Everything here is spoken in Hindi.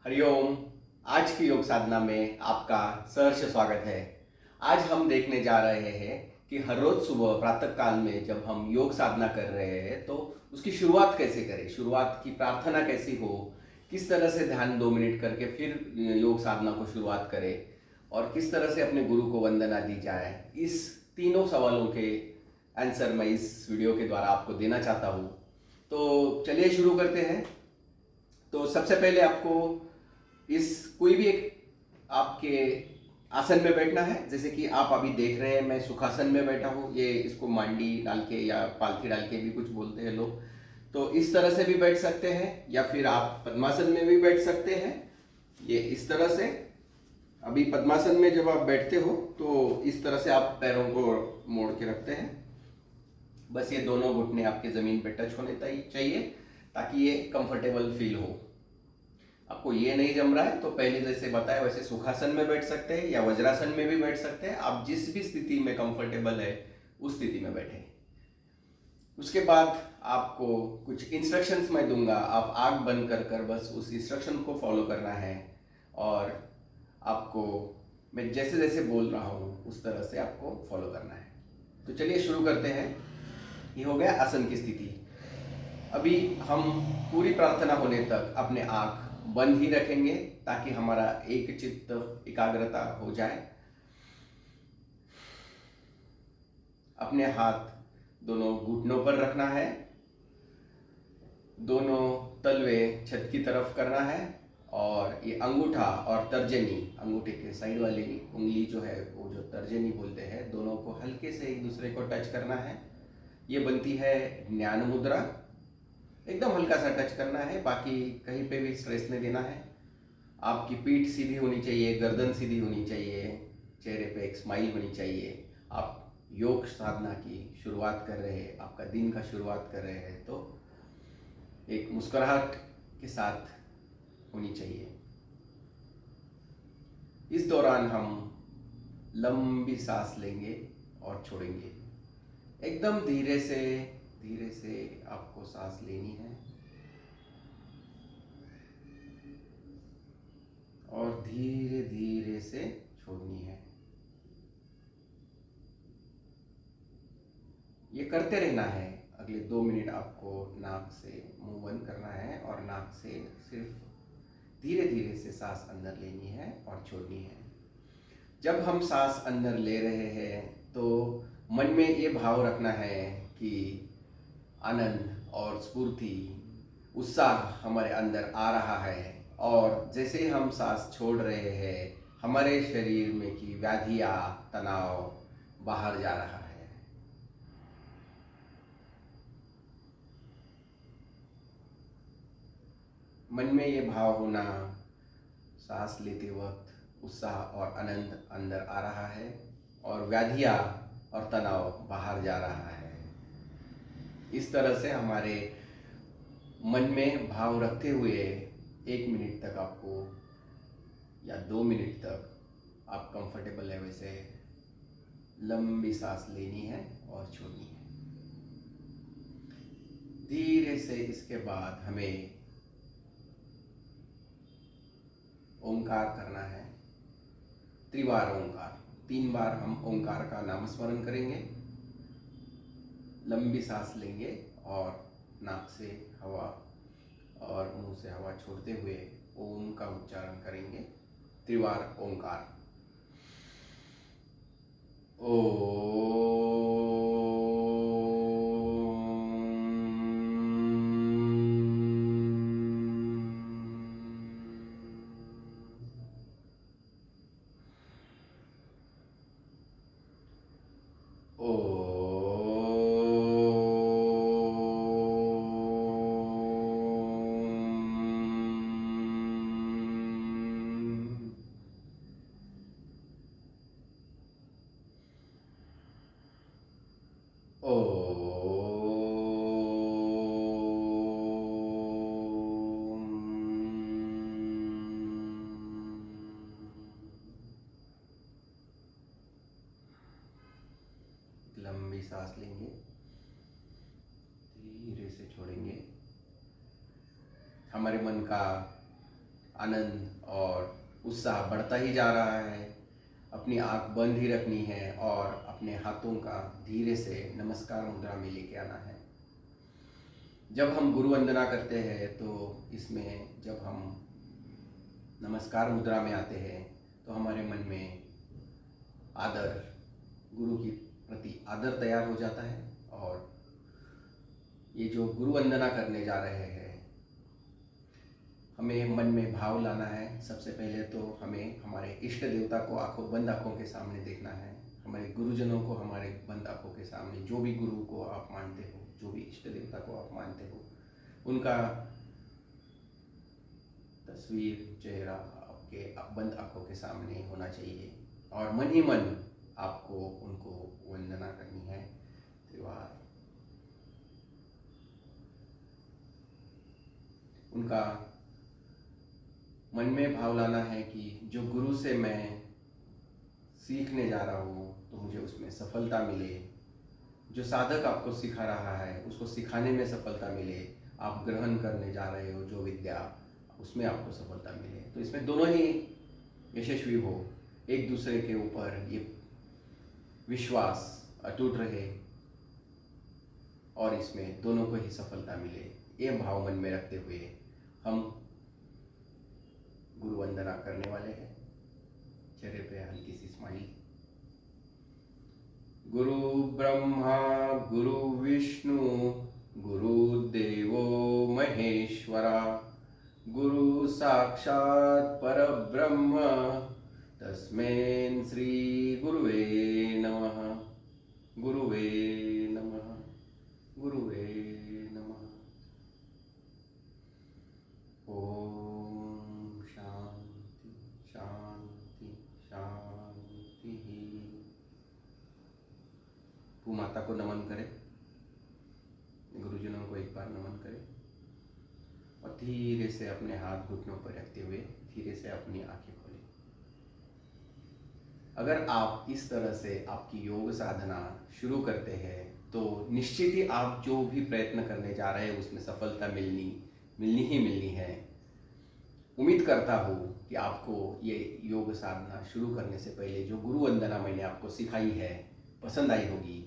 हरिओम। आज की योग साधना में आपका सहर्ष स्वागत है। आज हम देखने जा रहे हैं कि हर रोज सुबह प्रातः काल में जब हम योग साधना कर रहे हैं तो उसकी शुरुआत कैसे करें, शुरुआत की प्रार्थना कैसी हो, किस तरह से ध्यान 2 मिनट करके फिर योग साधना को शुरुआत करें और किस तरह से अपने गुरु को वंदना दी जाए। इस तीनों सवालों के आंसर मैं इस वीडियो के द्वारा आपको देना चाहता हूँ। तो चलिए शुरू करते हैं। तो सबसे पहले आपको इस कोई भी एक आपके आसन में बैठना है। जैसे कि आप अभी देख रहे हैं मैं सुखासन में बैठा हूँ। ये इसको मांडी डाल के या पालथी डाल के भी कुछ बोलते हैं लोग। तो इस तरह से भी बैठ सकते हैं या फिर आप पद्मासन में भी बैठ सकते हैं। ये इस तरह से अभी पद्मासन में जब आप बैठते हो तो इस तरह से आप पैरों को मोड़ के रखते हैं। बस ये दोनों घुटने आपके ज़मीन पे टच होने चाहिए ताकि ये कंफर्टेबल फील हो। आपको ये नहीं जम रहा है तो पहले जैसे बताया वैसे सुखासन में बैठ सकते हैं या वज्रासन में भी बैठ सकते हैं। आप जिस भी स्थिति में कंफर्टेबल है उस स्थिति में बैठे। उसके बाद आपको कुछ इंस्ट्रक्शंस मैं दूंगा, आप आंख बंद कर कर बस उस इंस्ट्रक्शन को फॉलो करना है और आपको मैं जैसे जैसे बोल रहा हूँ उस तरह से आपको फॉलो करना है। तो चलिए शुरू करते हैं। ये हो गया आसन की स्थिति। अभी हम पूरी प्रार्थना होने तक अपने आंख बंद ही रखेंगे ताकि हमारा एक चित्त एकाग्रता हो जाए। अपने हाथ दोनों घुटनों पर रखना है, दोनों तलवे छत की तरफ करना है और ये अंगूठा और तर्जनी, अंगूठे के साइड वाली उंगली जो है वो जो तर्जनी बोलते हैं, दोनों को हल्के से एक दूसरे को टच करना है। ये बनती है ज्ञान मुद्रा। एकदम हल्का सा टच करना है, बाकी कहीं पे भी स्ट्रेस नहीं देना है। आपकी पीठ सीधी होनी चाहिए, गर्दन सीधी होनी चाहिए, चेहरे पे एक स्माइल होनी चाहिए। आप योग साधना की शुरुआत कर रहे हैं, आपका दिन का शुरुआत कर रहे हैं तो एक मुस्कुराहट के साथ होनी चाहिए। इस दौरान हम लंबी सांस लेंगे और छोड़ेंगे। एकदम धीरे से आपको सांस लेनी है और धीरे धीरे से छोड़नी है। ये करते रहना है। अगले 2 मिनट आपको नाक से मुंह बंद करना है और नाक से सिर्फ धीरे धीरे से सांस अंदर लेनी है और छोड़नी है। जब हम सांस अंदर ले रहे हैं तो मन में ये भाव रखना है कि आनंद और स्फूर्ति, उत्साह हमारे अंदर आ रहा है और जैसे ही हम सांस छोड़ रहे हैं हमारे शरीर में की व्याधियाँ, तनाव बाहर जा रहा है। मन में ये भाव होना, सांस लेते वक्त उत्साह और आनंद अंदर आ रहा है और व्याधियाँ और तनाव बाहर जा रहा है। इस तरह से हमारे मन में भाव रखते हुए 1 मिनट तक आपको या 2 मिनट तक आप कंफर्टेबल है वैसे लंबी सांस लेनी है और छोड़नी है। धीरे से इसके बाद हमें ओंकार करना है, त्रिवार ओंकार। 3 बार हम ओंकार का नामस्मरण करेंगे। लंबी सांस लेंगे और नाक से हवा और मुंह से हवा छोड़ते हुए ओम का उच्चारण करेंगे। त्रिवार ओंकार। ओ लंबी सांस लेंगे, धीरे से छोड़ेंगे। हमारे मन का आनंद और उत्साह बढ़ता ही जा रहा है। अपनी आंख बंद ही रखनी है और अपने हाथों का धीरे से नमस्कार मुद्रा में लेके आना है। जब हम गुरु वंदना करते हैं तो इसमें जब हम नमस्कार मुद्रा में आते हैं तो हमारे मन में आदर, गुरु की प्रति आदर तैयार हो जाता है। और ये जो गुरु वंदना करने जा रहे हैं, हमें मन में भाव लाना है। सबसे पहले तो हमें हमारे इष्ट देवता को बंद आंखों के सामने देखना है। हमारे गुरुजनों को हमारे बंद आंखों के सामने, जो भी गुरु को आप मानते हो, जो भी इष्ट देवता को आप मानते हो, उनका तस्वीर, चेहरा आपके बंद आंखों के सामने होना चाहिए और मन ही मन आपको उनको वंदना करनी है। त्रिवार उनका मन में भाव लाना है कि जो गुरु से मैं सीखने जा रहा हूँ तो मुझे उसमें सफलता मिले। जो साधक आपको सिखा रहा है उसको सिखाने में सफलता मिले। आप ग्रहण करने जा रहे हो जो विद्या, उसमें आपको सफलता मिले। तो इसमें दोनों ही यशस्वी हो, एक दूसरे के ऊपर ये विश्वास अटूट रहे और इसमें दोनों को ही सफलता मिले। ये भाव मन में रखते हुए हम गुरु वंदना करने वाले हैं। चेहरे पे हल्की सी स्माइल। गुरु ब्रह्मा गुरु विष्णु गुरुदेवो महेश्वरा, गुरु साक्षात् परब्रह्म तस्मै श्री गुरुवे नमः। गुरुवे नमः। गुरुवे नमः। ओम शांति शांति शांति। भूमाता को नमन करें, गुरुजनों को एक बार नमन करें और धीरे से अपने हाथ घुटनों पर रखते हुए धीरे से अपनी आंखें खोलें। अगर आप इस तरह से आपकी योग साधना शुरू करते हैं तो निश्चित ही आप जो भी प्रयत्न करने जा रहे हैं उसमें सफलता मिलनी है। उम्मीद करता हूँ कि आपको ये योग साधना शुरू करने से पहले जो गुरु वंदना मैंने आपको सिखाई है पसंद आई होगी।